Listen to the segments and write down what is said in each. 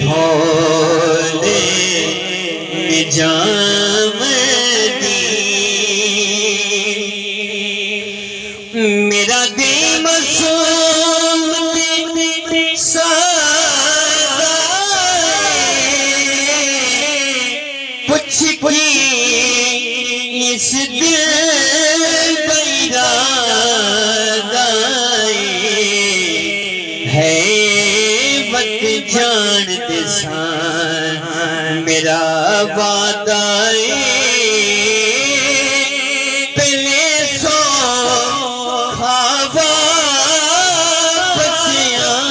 دھولے نجام دی میرا دل معصوم سادہ پوچھ کی اس دل بیرادہ ہے وقت جان دے سان میرا وعدہ پہلے سو خوابہ پسیاں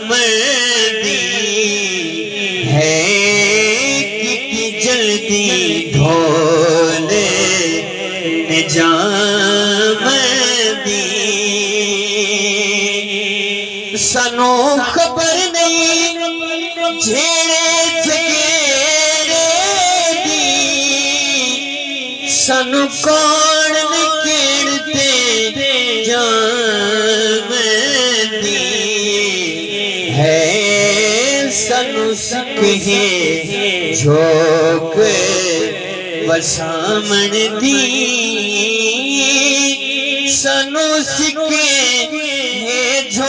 مردی ہے کتنی جلدی دھولے نجام دی سانو خبر نہیں جھیڑے جگیرے دی سانو کون نکیڑتے جام دی ہے سانو سکھے جھوک وسامن دی سانو سکھے جھوک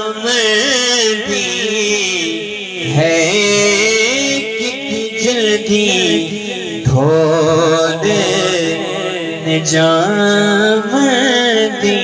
وسامن دی ہے کتنی جلدی دھولے نجام دی